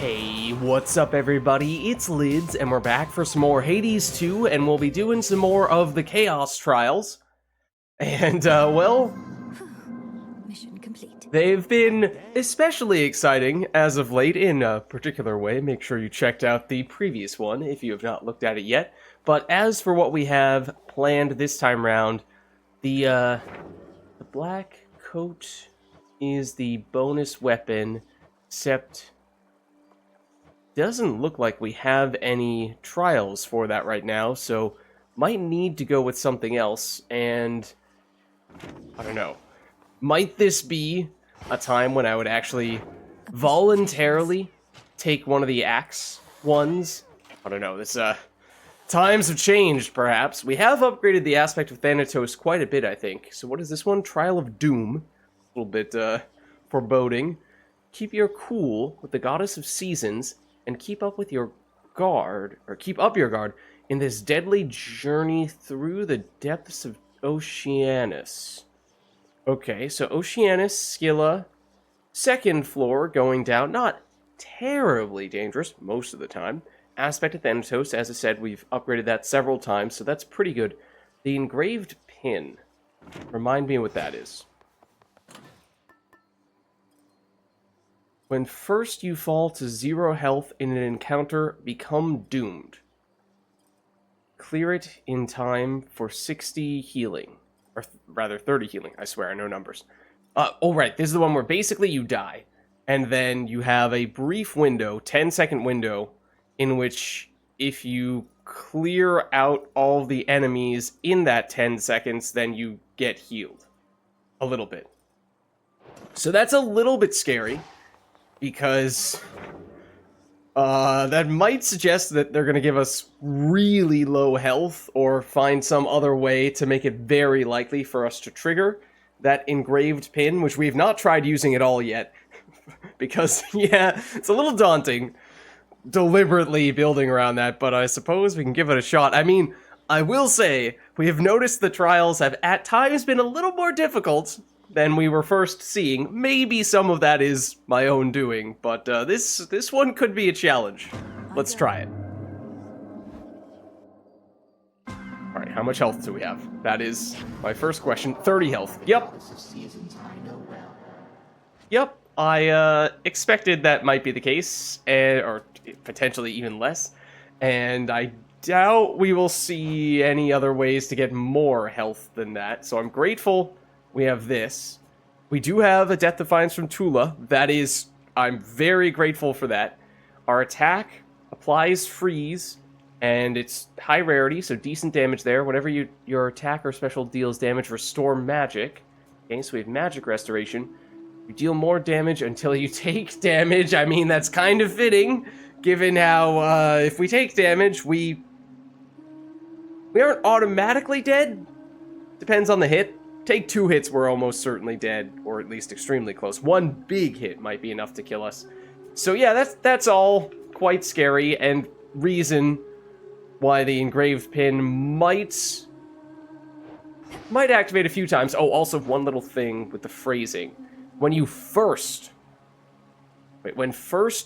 Hey, what's up everybody? It's Lids, and we're back for some more Hades 2, and we'll be doing some more of the Chaos Trials. And, well... Mission complete. They've been especially exciting as of late in a particular way. Make sure you checked out the previous one if you have not looked at it yet. But as for what we have planned this time round, the black coat is the bonus weapon, except... doesn't look like we have any trials for that right now, so might need to go with something else, and I don't know. Might this be a time when I would actually voluntarily take one of the axe ones? I don't know, this, times have changed, perhaps. We have upgraded the aspect of Thanatos quite a bit, I think. So what is this one? Trial of Doom. A little bit, foreboding. Keep your cool with the Goddess of Seasons, and keep up with your guard, or keep up your guard, in this deadly journey through the depths of Oceanus. Okay, so Oceanus, Scylla, second floor, going down, not terribly dangerous, most of the time. Aspect of Thanatos, as I said, we've upgraded that several times, so that's pretty good. The engraved pin, remind me what that is. When first you fall to 0 health in an encounter, become doomed. Clear it in time for 60 healing. Or rather, 30 healing. I swear, I know numbers. Oh, right. This is the one where basically you die. And then you have a brief window, 10-second window, in which if you clear out all the enemies in that 10 seconds, then you get healed. A little bit. So that's a little bit scary. Because that might suggest that they're going to give us really low health or find some other way to make it very likely for us to trigger that engraved pin, which we've not tried using at all yet. Because, yeah, it's a little daunting deliberately building around that, but I suppose we can give it a shot. I mean, I will say, we have noticed the trials have at times been a little more difficult than we were first seeing. Maybe some of that is my own doing, but this one could be a challenge. Let's try it. Alright, how much health do we have? That is my first question. 30 health. Yep. Yep, I expected that might be the case, or potentially even less, and I doubt we will see any other ways to get more health than that, so I'm grateful we have this. We do have a Death Defiance from Tula. That is, I'm very grateful for that. Our attack applies freeze, and it's high rarity, so decent damage there. Whenever your attack or special deals damage, restore magic. Okay, so we have magic restoration. You deal more damage until you take damage. I mean, that's kind of fitting, given how, if we take damage, we aren't automatically dead. Depends on the hit. Take 2 hits, we're almost certainly dead, or at least extremely close. 1 big hit might be enough to kill us. So yeah, that's all quite scary, and reason why the engraved pin might activate a few times. Oh, also one little thing with the phrasing. When first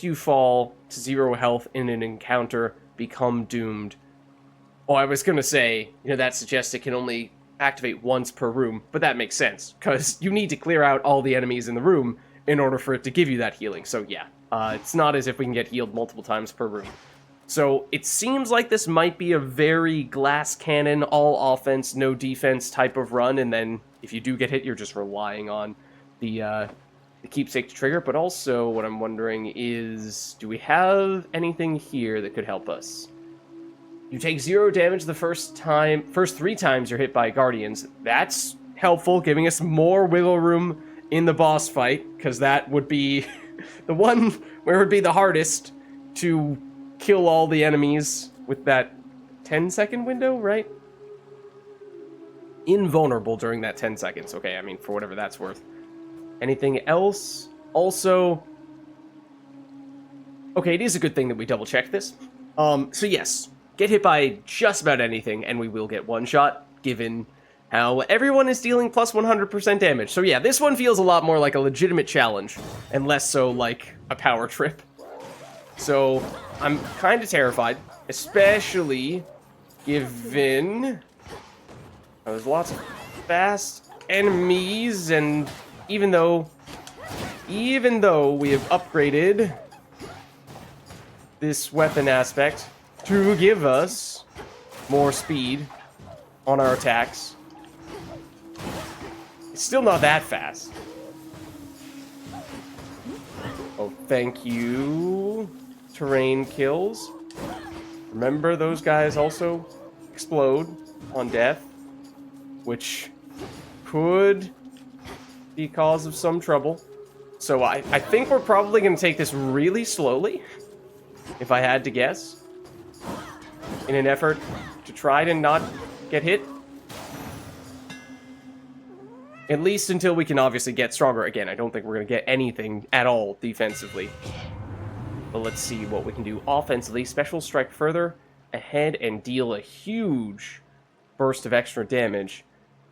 you fall to 0 health in an encounter, become doomed. Oh, I was gonna say, that suggests it can only activate once per room, but that makes sense, because you need to clear out all the enemies in the room in order for it to give you that healing, so yeah. It's not as if we can get healed multiple times per room. So, it seems like this might be a very glass cannon, all offense, no defense type of run, and then if you do get hit, you're just relying on the keepsake to trigger, but also what I'm wondering is, do we have anything here that could help us? You take 0 damage the first 3 times you're hit by guardians. That's helpful, giving us more wiggle room in the boss fight, because that would be the one where it would be the hardest to kill all the enemies with that 10-second window, right? Invulnerable during that 10 seconds. Okay, I mean, for whatever that's worth. Anything else? Also... okay, it is a good thing that we double-check this. So yes, get hit by just about anything, and we will get one shot, given how everyone is dealing plus 100% damage. So yeah, this one feels a lot more like a legitimate challenge, and less so like a power trip. So I'm kind of terrified, especially given there's lots of fast enemies, and even though we have upgraded this weapon aspect to give us more speed on our attacks, it's still not that fast. Oh, thank you, terrain kills. Remember, those guys also explode on death, which could be cause of some trouble. So I think we're probably going to take this really slowly, if I had to guess, in an effort to try to not get hit. At least until we can obviously get stronger again. I don't think we're going to get anything at all defensively. But let's see what we can do offensively. Special strike further ahead and deal a huge burst of extra damage.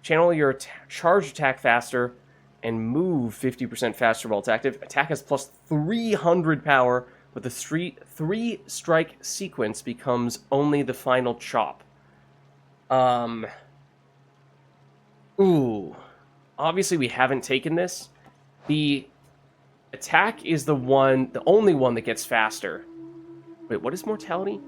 Channel your charge attack faster and move 50% faster while it's active. Attack has plus 300 power, but the 3-strike sequence becomes only the final chop. Ooh. Obviously, we haven't taken this. The attack is the only one that gets faster. Wait, what is mortality?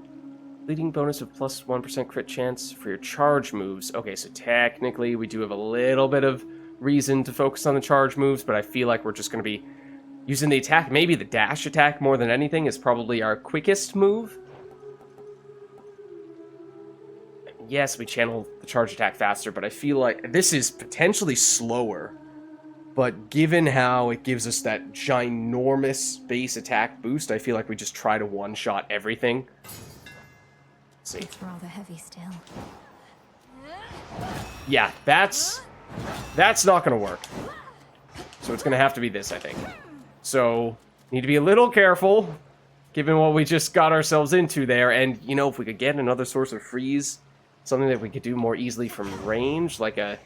Leading bonus of plus 1% crit chance for your charge moves. Okay, so technically we do have a little bit of reason to focus on the charge moves, but I feel like we're just going to be using the attack. Maybe the dash attack more than anything is probably our quickest move. Yes, we channel the charge attack faster, but I feel like this is potentially slower. But given how it gives us that ginormous base attack boost, I feel like we just try to one-shot everything. Let's see. It's rather heavy still. Yeah, that's not going to work. So it's going to have to be this, I think. So, need to be a little careful, given what we just got ourselves into there. And, you know, if we could get another source of freeze, something that we could do more easily from range, like a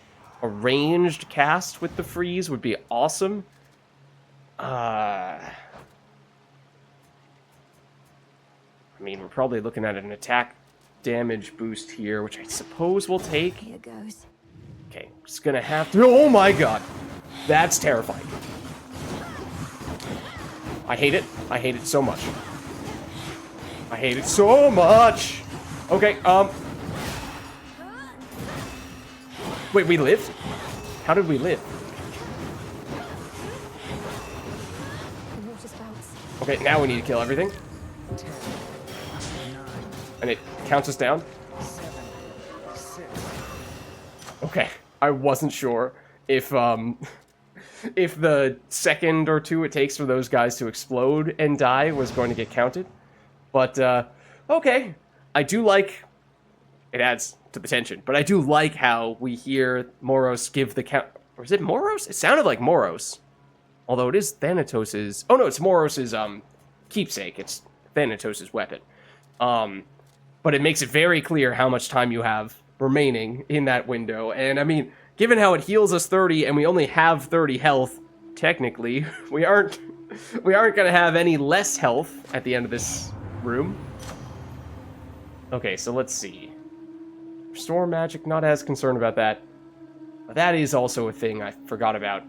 ranged cast with the freeze would be awesome. I mean, we're probably looking at an attack damage boost here, which I suppose we'll take. Here goes. Okay, just gonna have to... Oh my god! That's terrifying. I hate it. I hate it so much. I hate it so much! Okay, Wait, we lived? How did we live? The water spouts. Okay, now we need to kill everything. And it counts us down? Okay, I wasn't sure if if the second or two it takes for those guys to explode and die was going to get counted. But, okay. I do like... It adds to the tension, but I do like how we hear Moros give the count... Or is it Moros? It sounded like Moros. Although it is Thanatos'... Oh no, it's Moros' keepsake. It's Thanatos' weapon. But it makes it very clear how much time you have remaining in that window. And I mean, given how it heals us 30 and we only have 30 health, technically, we aren't going to have any less health at the end of this room. Okay, so let's see. Restore magic, not as concerned about that. But that is also a thing I forgot about.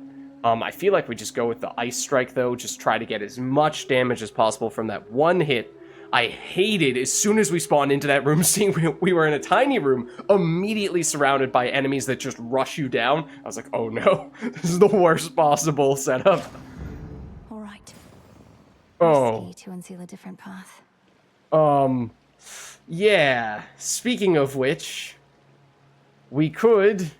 I feel like we just go with the Ice Strike, though. Just try to get as much damage as possible from that one hit. I hated, as soon as we spawned into that room, seeing we were in a tiny room, immediately surrounded by enemies that just rush you down. I was like, oh no, this is the worst possible setup. All right. Oh. Risky to unseal a different path. Yeah. Speaking of which, we could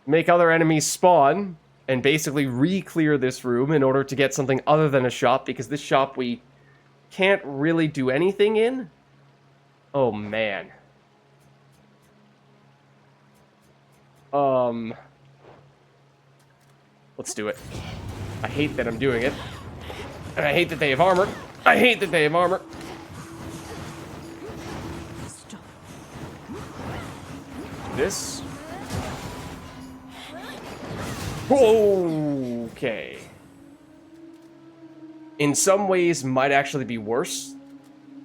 make other enemies spawn and basically re-clear this room in order to get something other than a shop, because this shop we can't really do anything in. Oh, man. Let's do it. I hate that I'm doing it. And I hate that they have armor. I hate that they have armor. Stop. This. Okay. in some ways might actually be worse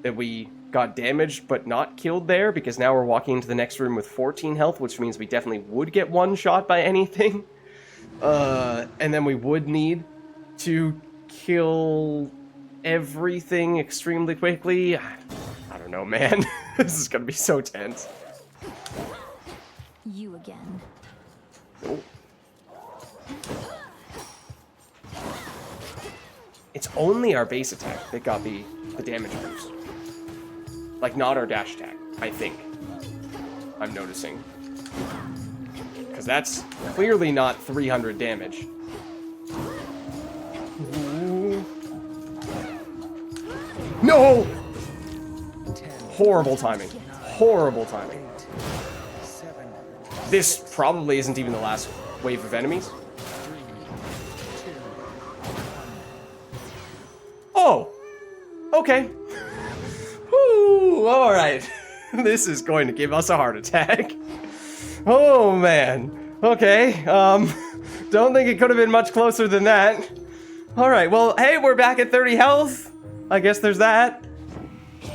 that we got damaged but not killed there, because now we're walking into the next room with 14 health, which means we definitely would get one shot by anything. And then we would need to kill everything extremely quickly. I don't know, man. This is gonna be so tense. You again. Oh. It's only our base attack that got the damage boost. Like, not our dash attack, I think. I'm noticing. Because that's clearly not 300 damage. Ooh. No! Horrible timing. Horrible timing. This probably isn't even the last wave of enemies. Oh! Okay. Whew, alright. This is going to give us a heart attack. Oh, man. Okay, don't think it could have been much closer than that. Alright, well, hey, we're back at 30 health. I guess there's that. You're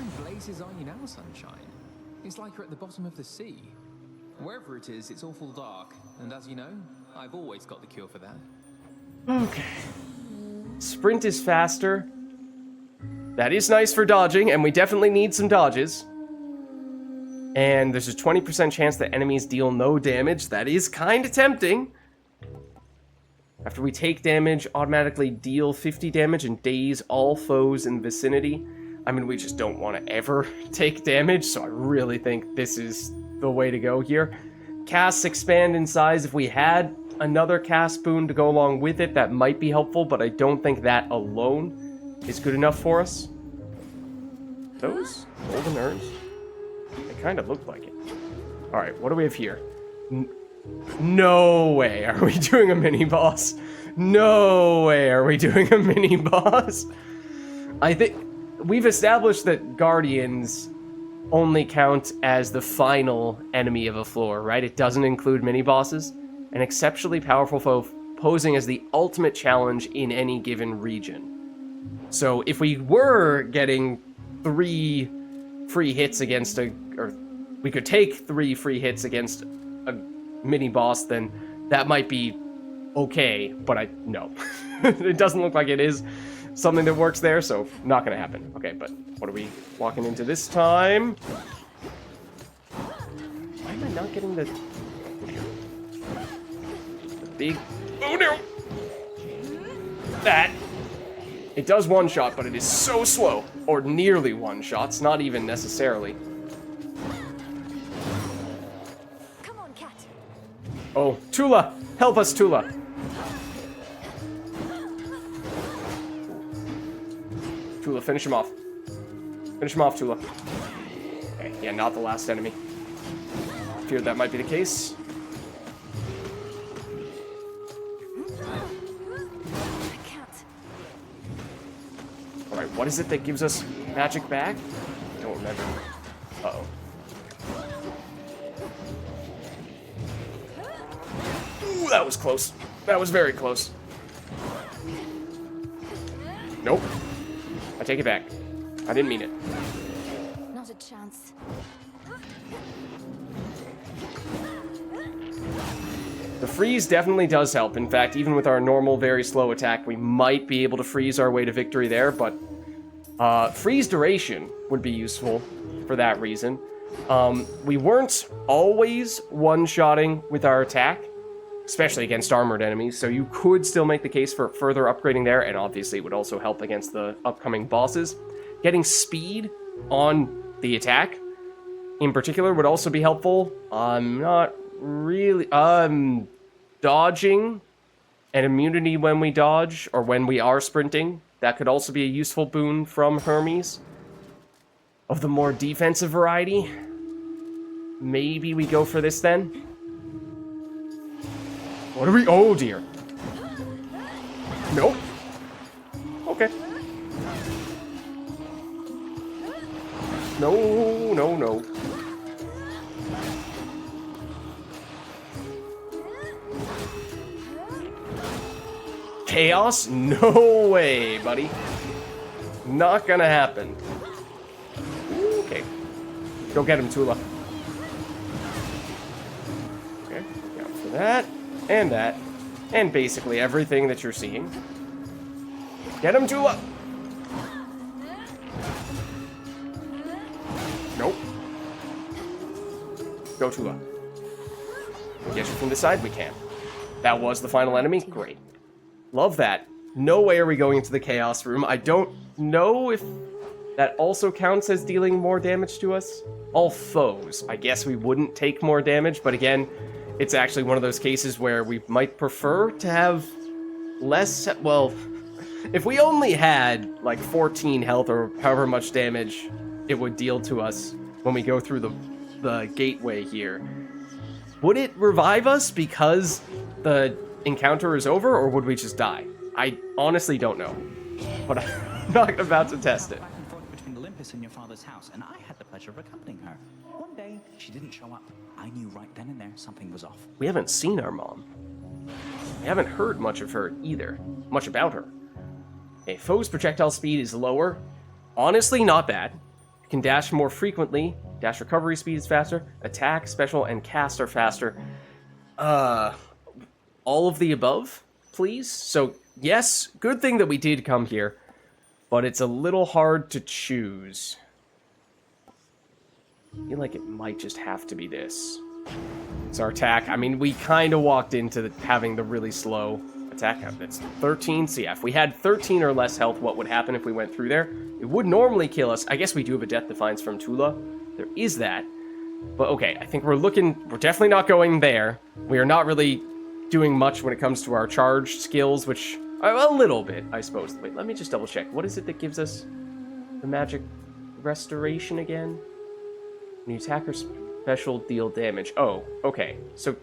in blazes, aren't you now, sunshine? It's like you're at the bottom of the sea. Wherever it is, it's awful dark. And as you know, I've always got the cure for that. Okay. Sprint is faster. That is nice for dodging, and we definitely need some dodges. And there's a 20% chance that enemies deal no damage. That is kind of tempting. After we take damage, automatically deal 50 damage and daze all foes in vicinity. I mean, we just don't want to ever take damage, so I really think this is the way to go here. Casts expand in size. If we had another cast boon to go along with it, that might be helpful, but I don't think that alone is good enough for us. Those golden urns? They kind of look like it. Alright, what do we have here? No way are we doing a mini-boss. No way are we doing a mini-boss. I think we've established that Guardians only count as the final enemy of a floor, right? It doesn't include mini-bosses. An exceptionally powerful foe posing as the ultimate challenge in any given region. So if we were getting 3 free hits against or we could take 3 free hits against a mini-boss, then that might be okay, but no. It doesn't look like it is something that works there, so not gonna happen. Okay, but what are we walking into this time? Why am I not getting the big... Oh no! That! It does one shot, but it is so slow. Or nearly one shots, not even necessarily. Come on, cat. Oh, Tula! Help us, Tula! Tula, finish him off. Finish him off, Tula. Okay, yeah, not the last enemy. Feared that might be the case. Alright, what is it that gives us magic back? I don't remember. Uh-oh. Ooh, that was close. That was very close. Nope. I take it back. I didn't mean it. Not a chance. The freeze definitely does help. In fact, even with our normal, very slow attack, we might be able to freeze our way to victory there, but freeze duration would be useful for that reason. We weren't always one-shotting with our attack, especially against armored enemies, so you could still make the case for further upgrading there, and obviously it would also help against the upcoming bosses. Getting speed on the attack, in particular, would also be helpful. Not really... dodging and immunity when we dodge, or when we are sprinting, that could also be a useful boon from Hermes. Of the more defensive variety, maybe we go for this then? What are we... Oh, dear. Nope. Okay. No, no, no. chaos? No way, buddy. Not gonna happen. Okay. Go get him, Tula. Okay, look out for that. And basically everything that you're seeing. Get him, Tula! Nope. Go, Tula. Get you from the side, we can. That was the final enemy? Great. Love that. No way are we going into the Chaos Room. I don't know if that also counts as dealing more damage to us. All foes. I guess we wouldn't take more damage, but again, it's actually one of those cases where we might prefer to have less... Well, if we only had, like, 14 health or however much damage it would deal to us when we go through the gateway here, would it revive us because the encounter is over, or would we just die? I honestly don't know, but I'm not about to test it. Back and forth between Olympus and your father's house, and I had the pleasure of accompanying her. One day, she didn't show up. I knew right then and there something was off. We haven't seen our mom. We haven't heard much of her either. Much about her. A foe's projectile speed is lower. Honestly, not bad. You can dash more frequently. Dash recovery speed is faster. Attack, special, and cast are faster. All of the above, please? So, yes, good thing that we did come here, but it's a little hard to choose. I feel like it might just have to be this. It's our attack. I mean, we kind of walked into having the really slow attack. That's 13. So yeah, if we had 13 or less health, what would happen if we went through there? It would normally kill us. I guess we do have a Death Defiance from Tula. There is that. But okay, I think we're definitely not going there. We are not really doing much when it comes to our charge skills, which, a little bit, I suppose. Wait, let me just double check. What is it that gives us the magic restoration again? When you attack or special deal damage. Oh, okay. So,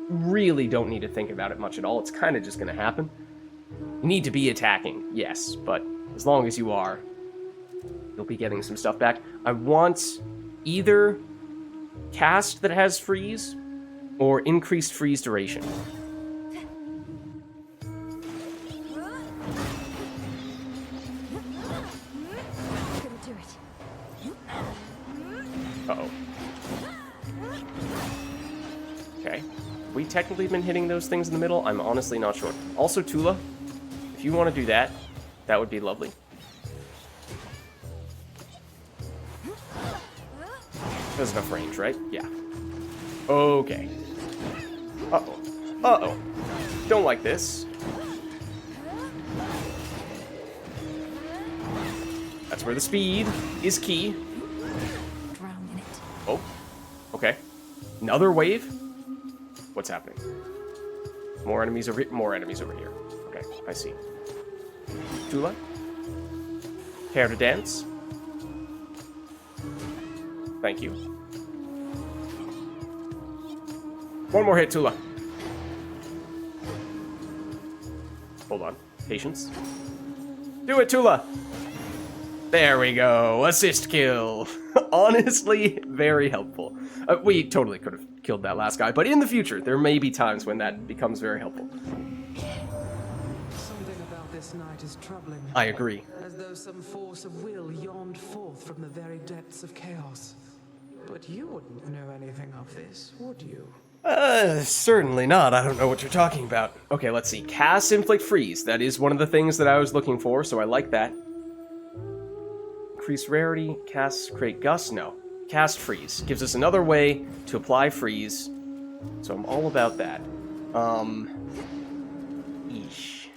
really don't need to think about it much at all. It's kind of just going to happen. You need to be attacking, yes, but as long as you are, you'll be getting some stuff back. I want either cast that has freeze or increased freeze duration. Couldn't do it. Uh-oh. Okay. Have we technically been hitting those things in the middle? I'm honestly not sure. Also, Tula, if you want to do that, that would be lovely. There's enough range, right? Yeah. Okay. Uh-oh. Uh-oh. Don't like this. That's where the speed is key. Drown in it. Oh. Okay. Another wave? What's happening? More enemies over here. More enemies over here. Okay, I see. Tula? Care to dance? Thank you. One more hit, Tula. Hold on. Patience. Do it, Tula! There we go. Assist kill. Honestly, very helpful. We totally could have killed that last guy, but in the future, there may be times when that becomes very helpful. Something about this night is troubling. I agree. As though some force of will yawned forth from the very depths of chaos. But you wouldn't know anything of this, would you? Certainly not. I don't know what you're talking about. Okay, let's see. Cast Inflict Freeze. That is one of the things that I was looking for, so I like that. Increase rarity. Cast Create Gust. No. Cast Freeze. Gives us another way to apply freeze. So I'm all about that. Eesh.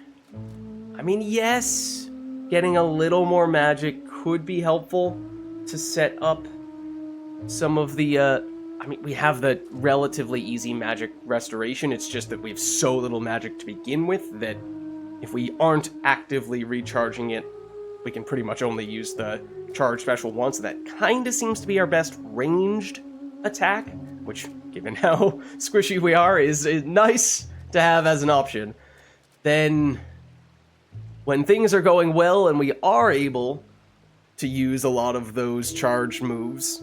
I mean, yes, getting a little more magic could be helpful to set up some of the, I mean, we have the relatively easy magic restoration. It's just that we have so little magic to begin with that if we aren't actively recharging it, we can pretty much only use the charge special once. That kind of seems to be our best ranged attack, which, given how squishy we are, is nice to have as an option. Then, when things are going well and we are able to use a lot of those charge moves,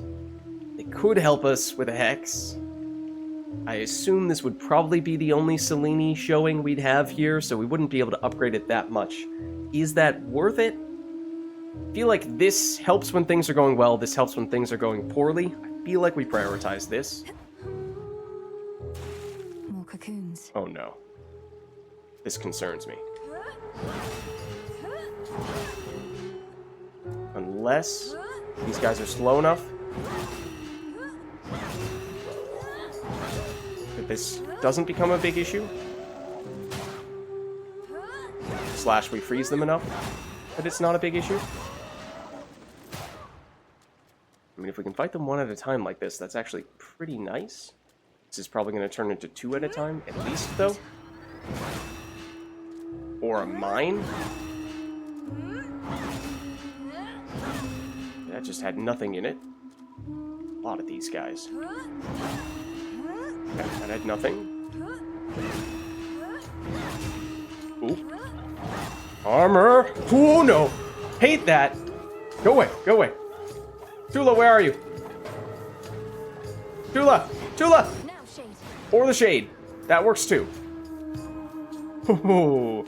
it could help us with a Hex. I assume this would probably be the only Selene showing we'd have here, so we wouldn't be able to upgrade it that much. Is that worth it? I feel like this helps when things are going well, this helps when things are going poorly. I feel like we prioritize this. More cocoons. Oh no. This concerns me. Unless these guys are slow enough that this doesn't become a big issue. Slash we freeze them enough that it's not a big issue. I mean, if we can fight them one at a time like this, that's actually pretty nice. This is probably going to turn into 2 at a time, at least, though. Or a mine. That just had nothing in it. A lot of these guys. That had nothing. Ooh. Armor! Oh no! Hate that! Go away, go away. Tula, where are you? Tula! Tula! Now, Shade. Or the shade. That works too. Ooh.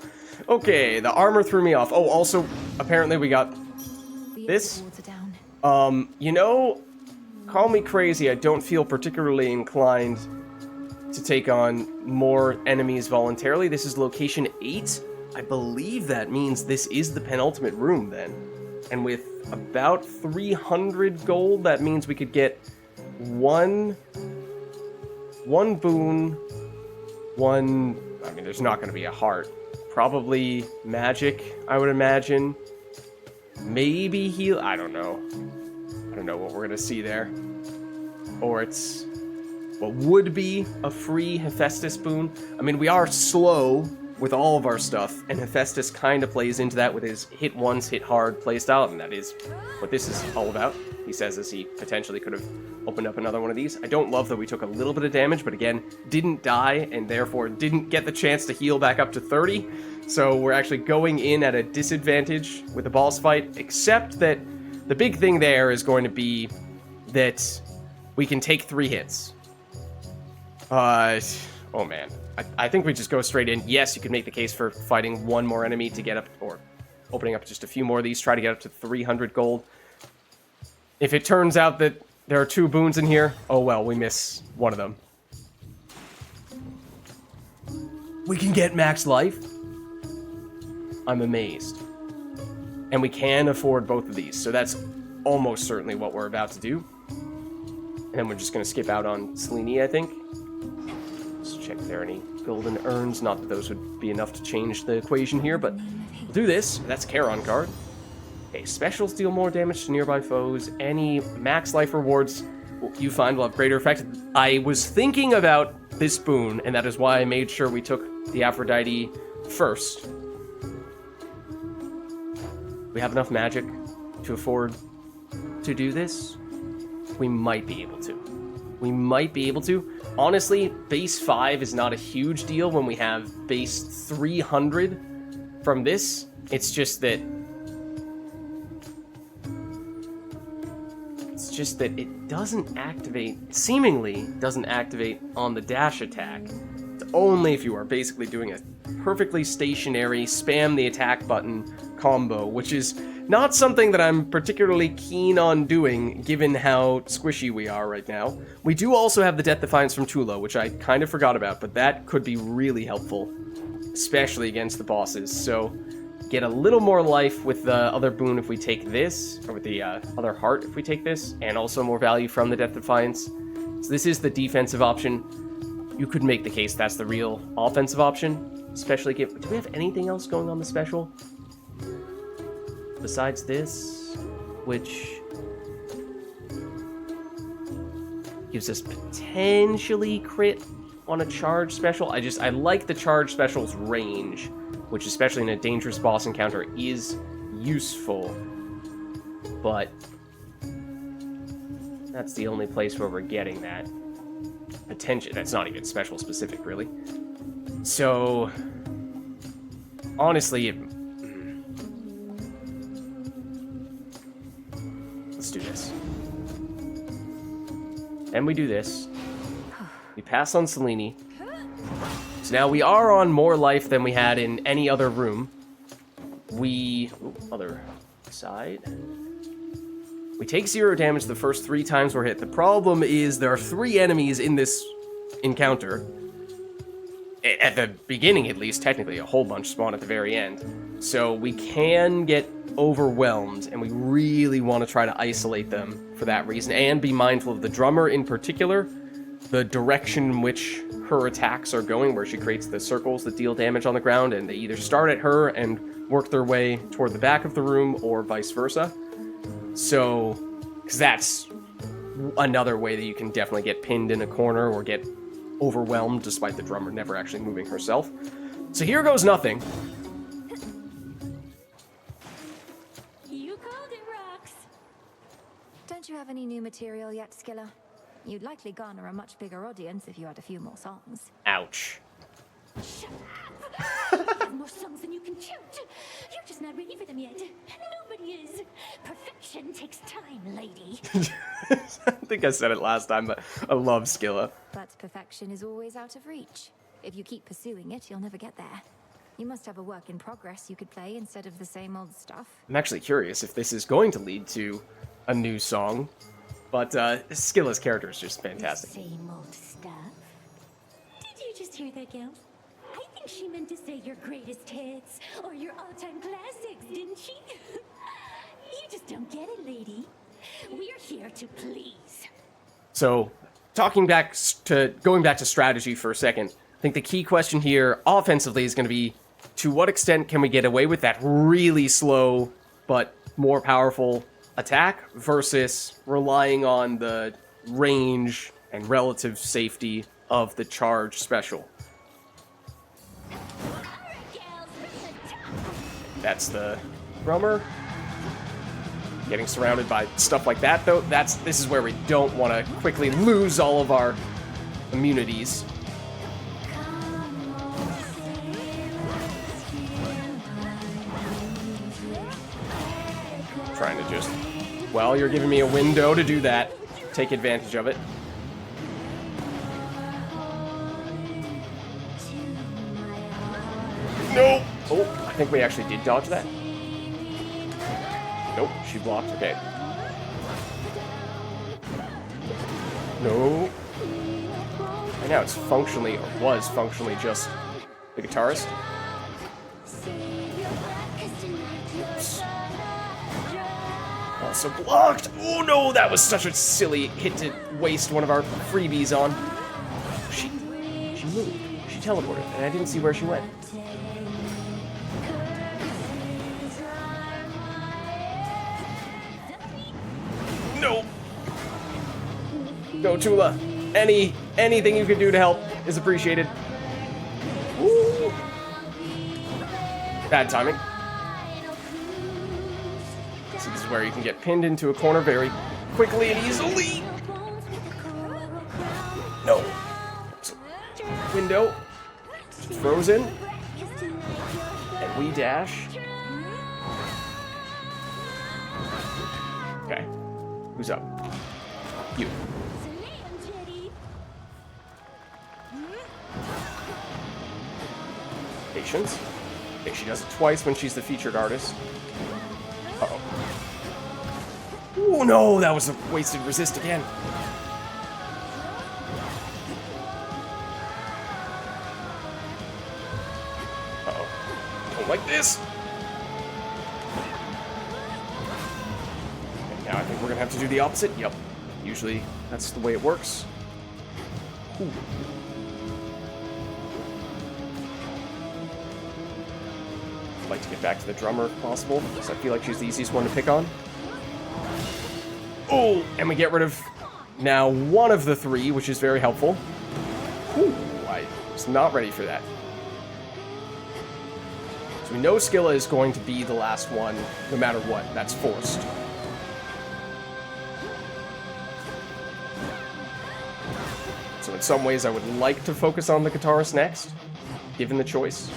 Okay, the armor threw me off. Oh, also, apparently we got The this. exit wards are down. You know, call me crazy, I don't feel particularly inclined to take on more enemies voluntarily. This is location 8. I believe that means this is the penultimate room then. And with about 300 gold, that means we could get one boon, I mean, there's not going to be a heart. Probably magic, I would imagine. Maybe heal, I don't know. I don't know what we're going to see there. Or it's what would be a free Hephaestus boon. I mean, we are slow with all of our stuff, and Hephaestus kind of plays into that with his hit once, hit hard playstyle, and that is what this is all about. He says as he potentially could have opened up another one of these. I don't love that we took a little bit of damage, but again, didn't die, and therefore didn't get the chance to heal back up to 30. So we're actually going in at a disadvantage with the boss fight, except that the big thing there is going to be that we can take 3 hits. Oh man. I think we just go straight in. Yes, you could make the case for fighting one more enemy to get up, or opening up just a few more of these, try to get up to 300 gold. If it turns out that there are 2 boons in here, oh well, we miss one of them. We can get max life? I'm amazed. And we can afford both of these, so that's almost certainly what we're about to do. And then we're just going to skip out on Selene, I think. Let's check if there are any golden urns. Not that those would be enough to change the equation here, but we'll do this. That's a Charon card. Okay, specials deal more damage to nearby foes. Any max life rewards you find will have greater effect. I was thinking about this boon, and that is why I made sure we took the Aphrodite first. We have enough magic to afford to do this. We might be able to. We might be able to. Honestly, base 5 is not a huge deal when we have base 300 from this. It's just that it doesn't activate, seemingly doesn't activate on the dash attack. It's only if you are basically doing a perfectly stationary spam the attack button combo, which is not something that I'm particularly keen on doing, given how squishy we are right now. We do also have the Death Defiance from Tula, which I kind of forgot about, but that could be really helpful, especially against the bosses. So get a little more life with the other boon if we take this, or with the other heart if we take this, and also more value from the Death Defiance. So this is the defensive option. You could make the case that's the real offensive option, especially do we have anything else going on the special? Besides this, which gives us potentially crit on a charge special. I like the charge special's range, which especially in a dangerous boss encounter is useful, but that's the only place where we're getting that attention. That's not even special specific, really. So honestly, let's do this. And we do this. We pass on Selene. So now we are on more life than we had in any other room. Other side. We take 0 damage the first 3 times we're hit. The problem is there are 3 enemies in this encounter. At the beginning, at least, technically, a whole bunch spawn at the very end. So we can get overwhelmed, and we really want to try to isolate them for that reason, and be mindful of the drummer in particular, the direction in which her attacks are going, where she creates the circles that deal damage on the ground, and they either start at her and work their way toward the back of the room, or vice versa. So, because that's another way that you can definitely get pinned in a corner or get overwhelmed despite the drummer never actually moving herself. So here goes nothing. You called it, Rox. Don't you have any new material yet, Skilla? You'd likely garner a much bigger audience if you had a few more songs. Ouch. Shut up! You have more songs than you can count. You're just not ready for them yet. Nobody is. Perfection takes time, lady. I think I said it last time, but I love Skilla. But perfection is always out of reach. If you keep pursuing it, you'll never get there. You must have a work in progress you could play instead of the same old stuff. I'm actually curious if this is going to lead to a new song, but Skilla's character is just fantastic. Same old stuff? Did you just hear that, Gil? I think she meant to say your greatest hits or your all-time classics, didn't she? You just don't get it, lady. We're here to please. So, going back to strategy for a second, I think the key question here offensively is going to be, to what extent can we get away with that really slow but more powerful attack versus relying on the range and relative safety of the charge special. That's the drummer. Getting surrounded by stuff like that, though, this is where we don't want to quickly lose all of our immunities. Trying to just, well, you're giving me a window to do that. Take advantage of it. No! Oh, I think we actually did dodge that. Nope, she blocked. Okay. No. And now it's functionally, or was functionally, just the guitarist. Oops. Also blocked! Oh no, that was such a silly hit to waste one of our freebies on. She moved. She teleported, and I didn't see where she went. No! No, Tula. Anything you can do to help is appreciated. Woo. Bad timing. So this is where you can get pinned into a corner very quickly and easily. No. Window. It's frozen. And we dash. Okay. Who's up? You. Patience. Okay, she does it twice when she's the featured artist. Uh-oh. Oh no, that was a wasted resist again. Uh-oh. Don't like this. Okay, now I think we're gonna have to do the opposite. Yep. Usually that's the way it works. Ooh. I'd like to get back to the drummer if possible, because I feel like she's the easiest one to pick on. Oh, and we get rid of now one of the three, which is very helpful. Ooh, I was not ready for that. So we know Skilla is going to be the last one, no matter what. That's forced. So in some ways, I would like to focus on the guitarist next, given the choice.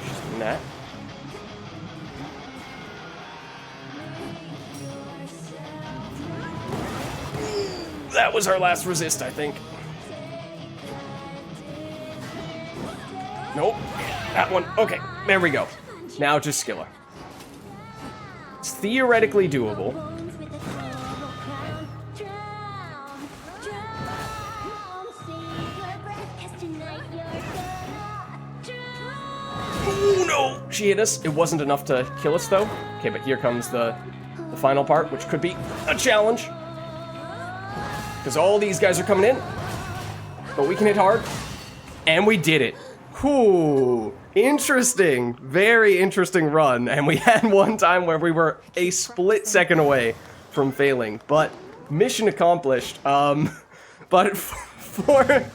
She's doing that. That was our last resist, I think. Nope. That one. Okay, there we go. Now just Skilla. It's theoretically doable. Oh no! She hit us. It wasn't enough to kill us though. Okay, but here comes the final part, which could be a challenge. Because all these guys are coming in. But we can hit hard. And we did it. Whew. Interesting. Very interesting run. And we had one time where we were a split second away from failing. But mission accomplished. But for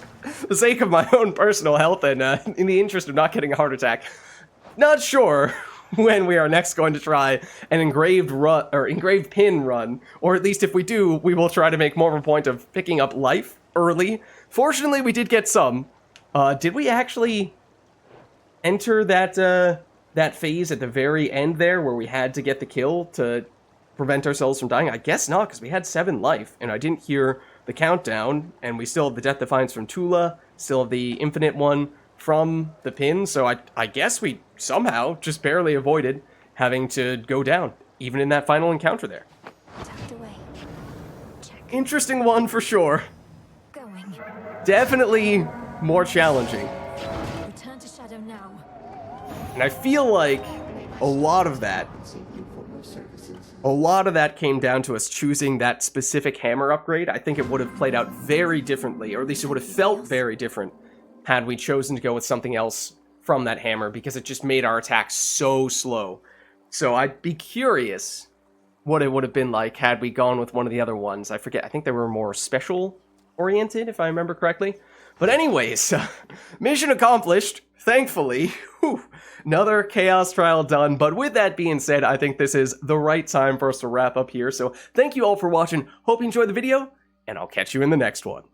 the sake of my own personal health and in the interest of not getting a heart attack, not sure when we are next going to try an engraved pin run, or at least if we do, we will try to make more of a point of picking up life early. Fortunately, we did get some. Did we actually enter that phase at the very end there where we had to get the kill to prevent ourselves from dying? I guess not, because we had 7 life, and I didn't hear the countdown, and we still have the Death Defiance from Tula, still have the Infinite one from the pin, so I guess we somehow just barely avoided having to go down, even in that final encounter there. Tucked away. Check. Interesting one for sure. Going. Definitely more challenging. Return to Shadow now. And I feel like a lot of that came down to us choosing that specific hammer upgrade. I think it would have played out very differently, or at least it would have felt very different had we chosen to go with something else from that hammer, because it just made our attack so slow. So I'd be curious what it would have been like had we gone with one of the other ones. I forget, I think they were more special oriented, if I remember correctly. But anyways, mission accomplished, thankfully. Whew, another Chaos Trial done. But with that being said, I think this is the right time for us to wrap up here. So thank you all for watching. Hope you enjoyed the video, and I'll catch you in the next one.